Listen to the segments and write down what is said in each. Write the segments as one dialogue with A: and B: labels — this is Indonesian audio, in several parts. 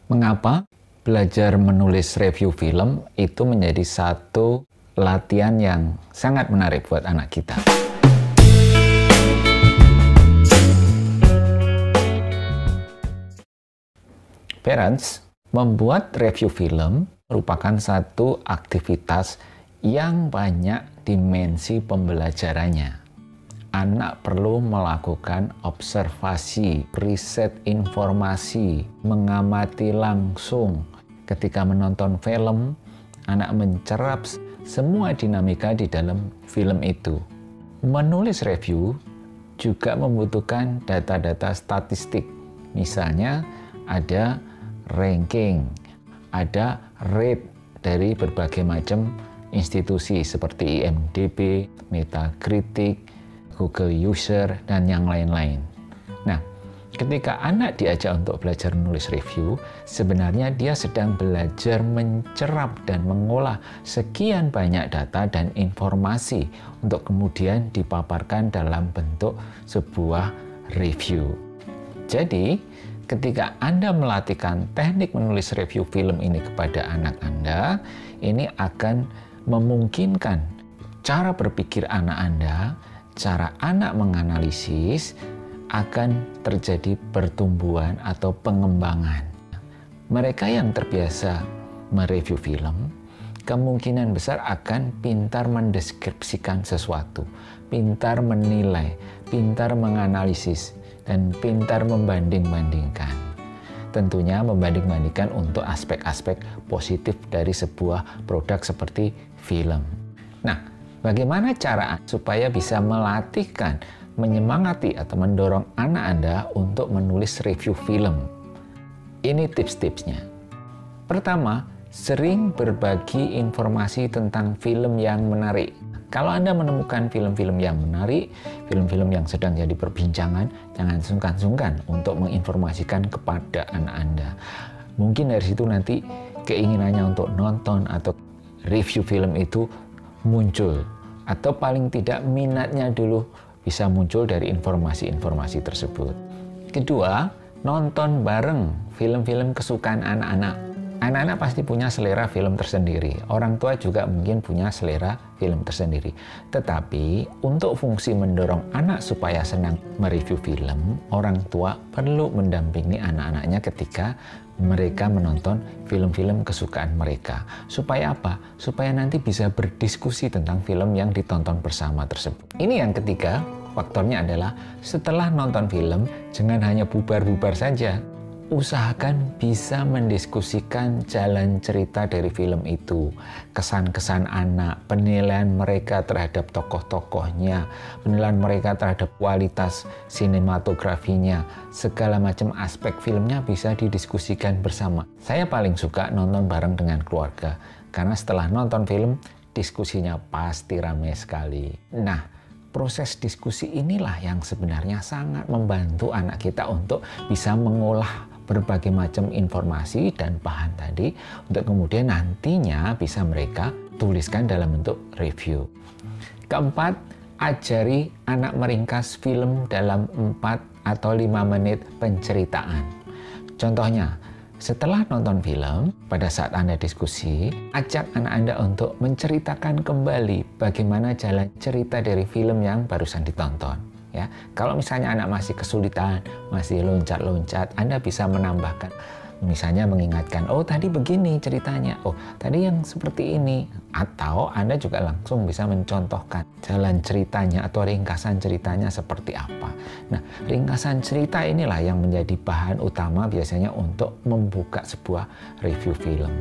A: Mengapa belajar menulis review film itu menjadi satu latihan yang sangat menarik buat anak kita? Parents, membuat review film merupakan satu aktivitas yang banyak dimensi pembelajarannya. Anak perlu melakukan observasi, riset informasi, mengamati langsung. Ketika menonton film, anak mencerap semua dinamika di dalam film itu. Menulis review juga membutuhkan data-data statistik. Misalnya ada ranking, ada rate dari berbagai macam institusi seperti IMDb, Metacritic, Google User, dan yang lain-lain. Nah, ketika anak diajak untuk belajar menulis review, sebenarnya dia sedang belajar mencerap dan mengolah sekian banyak data dan informasi untuk kemudian dipaparkan dalam bentuk sebuah review. Jadi, ketika Anda melatihkan teknik menulis review film ini kepada anak Anda, ini akan memungkinkan cara berpikir anak Anda, cara anak menganalisis, akan terjadi pertumbuhan atau pengembangan. Mereka yang terbiasa mereview film, kemungkinan besar akan pintar mendeskripsikan sesuatu, pintar menilai, pintar menganalisis, dan pintar membanding-bandingkan. Tentunya membanding-bandingkan untuk aspek-aspek positif dari sebuah produk seperti film. Nah, bagaimana cara supaya bisa melatihkan, menyemangati atau mendorong anak Anda untuk menulis review film? Ini tips-tipsnya. Pertama, sering berbagi informasi tentang film yang menarik. Kalau Anda menemukan film-film yang menarik, film-film yang sedang jadi perbincangan, jangan sungkan-sungkan untuk menginformasikan kepada anak Anda. Mungkin dari situ nanti keinginannya untuk nonton atau review film itu muncul. Atau paling tidak minatnya dulu bisa muncul dari informasi-informasi tersebut. Kedua, nonton bareng film-film kesukaan anak-anak. Anak-anak pasti punya selera film tersendiri. Orang tua juga mungkin punya selera film tersendiri. Tetapi untuk fungsi mendorong anak supaya senang mereview film, orang tua perlu mendampingi anak-anaknya ketika mereka menonton film-film kesukaan mereka. Supaya apa? Supaya nanti bisa berdiskusi tentang film yang ditonton bersama tersebut. Ini yang ketiga, faktornya adalah setelah nonton film, jangan hanya bubar-bubar saja. Usahakan bisa mendiskusikan jalan cerita dari film itu, kesan-kesan anak, penilaian mereka terhadap tokoh-tokohnya, penilaian mereka terhadap kualitas sinematografinya, segala macam aspek filmnya bisa didiskusikan bersama. Saya paling suka nonton bareng dengan keluarga, karena setelah nonton film, diskusinya pasti ramai sekali. Nah, proses diskusi inilah yang sebenarnya sangat membantu anak kita untuk bisa mengolah berbagai macam informasi dan bahan tadi untuk kemudian nantinya bisa mereka tuliskan dalam bentuk review. Keempat, ajari anak meringkas film dalam 4 atau 5 menit penceritaan. Contohnya, setelah nonton film, pada saat Anda diskusi, ajak anak Anda untuk menceritakan kembali bagaimana jalan cerita dari film yang barusan ditonton. Ya, kalau misalnya anak masih kesulitan, masih loncat-loncat, Anda bisa menambahkan, misalnya mengingatkan, oh tadi begini ceritanya, oh tadi yang seperti ini. Atau Anda juga langsung bisa mencontohkan jalan ceritanya atau ringkasan ceritanya seperti apa. Nah, ringkasan cerita inilah yang menjadi bahan utama biasanya untuk membuka sebuah review film.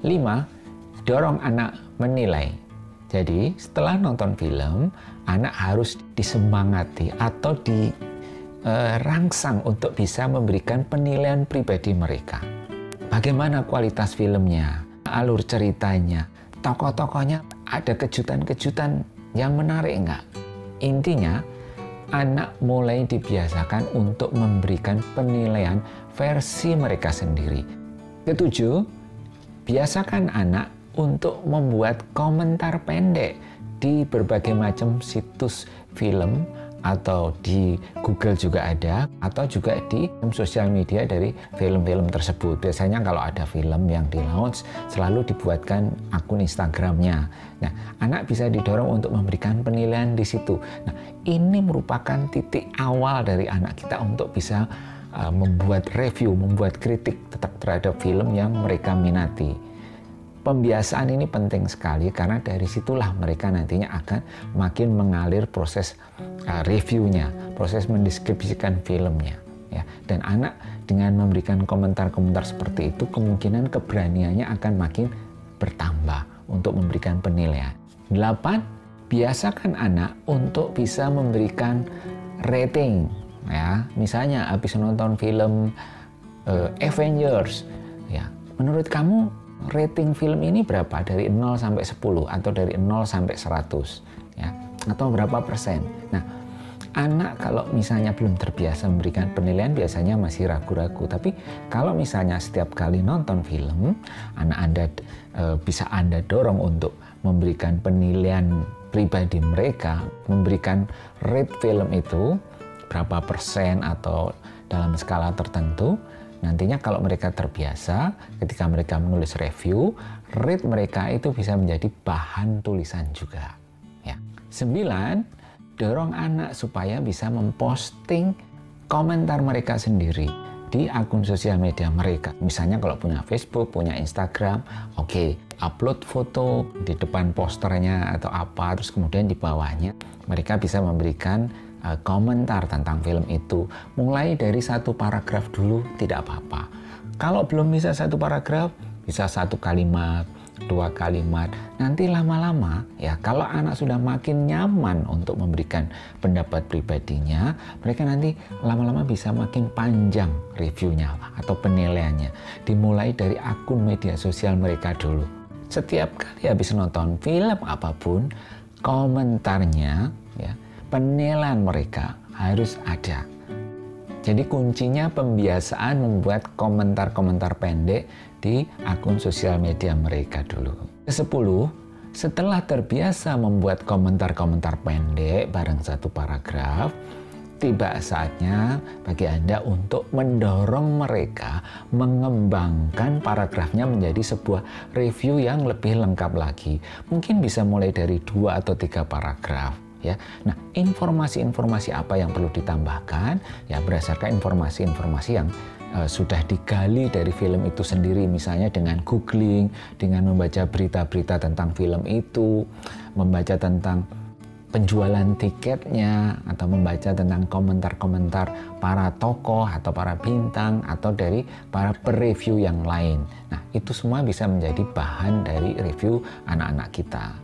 A: 5. Dorong anak menilai. Jadi, setelah nonton film, anak harus disemangati atau dirangsang untuk bisa memberikan penilaian pribadi mereka. Bagaimana kualitas filmnya, alur ceritanya, tokoh-tokohnya, ada kejutan-kejutan yang menarik enggak? Intinya, anak mulai dibiasakan untuk memberikan penilaian versi mereka sendiri. Ketujuh, biasakan anak untuk membuat komentar pendek di berbagai macam situs film atau di Google juga ada, atau juga di sosial media dari film-film tersebut. Biasanya kalau ada film yang di launch, selalu dibuatkan akun Instagramnya. Nah, anak bisa didorong untuk memberikan penilaian di situ. Nah, ini merupakan titik awal dari anak kita untuk bisa membuat review, membuat kritik terhadap film yang mereka minati. Pembiasaan ini penting sekali karena dari situlah mereka nantinya akan makin mengalir proses reviewnya, proses mendeskripsikan filmnya. Ya. Dan anak dengan memberikan komentar-komentar seperti itu, kemungkinan keberaniannya akan makin bertambah untuk memberikan penilaian. 8. Biasakan anak untuk bisa memberikan rating. Ya, misalnya habis nonton film Avengers, ya, menurut kamu rating film ini berapa? Dari 0 sampai 10 atau dari 0 sampai 100, ya, atau berapa persen? Nah, anak kalau misalnya belum terbiasa memberikan penilaian biasanya masih ragu-ragu. Tapi kalau misalnya setiap kali nonton film, anak Anda bisa Anda dorong untuk memberikan penilaian pribadi mereka, memberikan rate film itu berapa persen atau dalam skala tertentu. Nantinya kalau mereka terbiasa, ketika mereka menulis review, rate mereka itu bisa menjadi bahan tulisan juga. Ya. 9, dorong anak supaya bisa memposting komentar mereka sendiri di akun sosial media mereka. Misalnya kalau punya Facebook, punya Instagram, oke, upload foto di depan posternya atau apa, terus kemudian di bawahnya mereka bisa memberikan komentar tentang film itu. Mulai dari 1 paragraf dulu tidak apa-apa. Kalau belum bisa 1 paragraf, bisa 1 kalimat, 2 kalimat. Nanti lama-lama ya, kalau anak sudah makin nyaman untuk memberikan pendapat pribadinya, mereka nanti lama-lama bisa makin panjang reviewnya atau penilaiannya. Dimulai dari akun media sosial mereka dulu. Setiap kali habis nonton film apapun, komentarnya ya, penilaian mereka harus ada. Jadi kuncinya pembiasaan membuat komentar-komentar pendek di akun sosial media mereka dulu. 10. Setelah terbiasa membuat komentar-komentar pendek bareng 1 paragraf, tiba saatnya bagi Anda untuk mendorong mereka mengembangkan paragrafnya menjadi sebuah review yang lebih lengkap lagi. Mungkin bisa mulai dari 2 atau 3 paragraf. Ya, nah informasi-informasi apa yang perlu ditambahkan ya berdasarkan informasi-informasi yang sudah digali dari film itu sendiri, misalnya dengan googling, dengan membaca berita-berita tentang film itu, membaca tentang penjualan tiketnya, atau membaca tentang komentar-komentar para tokoh atau para bintang atau dari para pereview yang lain. Nah, itu semua bisa menjadi bahan dari review anak-anak kita.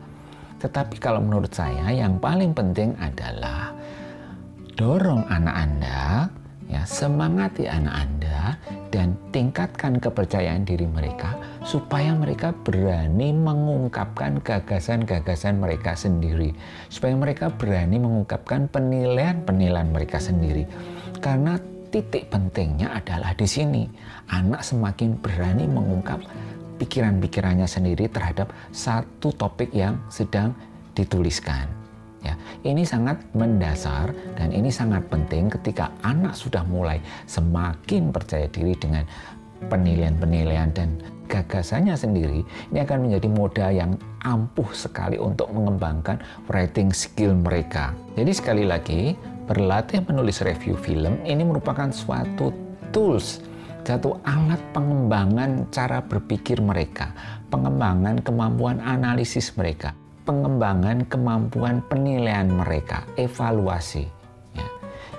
A: Tetapi kalau menurut saya yang paling penting adalah dorong anak Anda, ya, semangati anak Anda dan tingkatkan kepercayaan diri mereka supaya mereka berani mengungkapkan gagasan-gagasan mereka sendiri, supaya mereka berani mengungkapkan penilaian-penilaian mereka sendiri. Karena titik pentingnya adalah di sini, anak semakin berani mengungkap pikiran-pikirannya sendiri terhadap satu topik yang sedang dituliskan. Ya, ini sangat mendasar dan ini sangat penting ketika anak sudah mulai semakin percaya diri dengan penilaian-penilaian dan gagasannya sendiri. Ini akan menjadi modal yang ampuh sekali untuk mengembangkan writing skill mereka. Jadi sekali lagi, berlatih menulis review film ini merupakan suatu tools, satu alat pengembangan cara berpikir mereka, pengembangan kemampuan analisis mereka, pengembangan kemampuan penilaian mereka, evaluasi. Ya.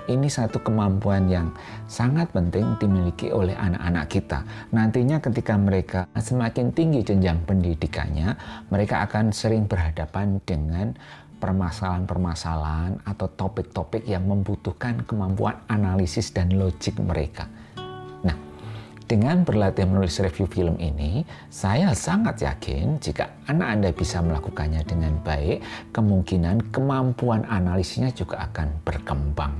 A: Ini satu kemampuan yang sangat penting dimiliki oleh anak-anak kita. Nantinya ketika mereka semakin tinggi jenjang pendidikannya, mereka akan sering berhadapan dengan permasalahan-permasalahan atau topik-topik yang membutuhkan kemampuan analisis dan logik mereka. Dengan berlatih menulis review film ini, saya sangat yakin jika anak Anda bisa melakukannya dengan baik, kemungkinan kemampuan analisisnya juga akan berkembang.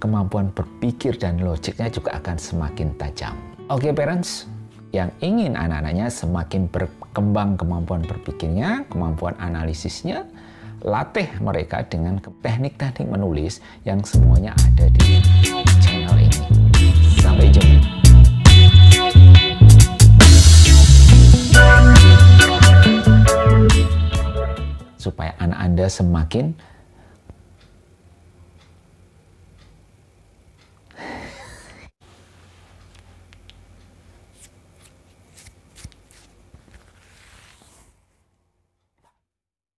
A: Kemampuan berpikir dan logiknya juga akan semakin tajam. Oke, parents, yang ingin anak-anaknya semakin berkembang kemampuan berpikirnya, kemampuan analisisnya, latih mereka dengan teknik-teknik menulis yang semuanya ada di channel ini. Sampai jumpa. Supaya anak Anda semakin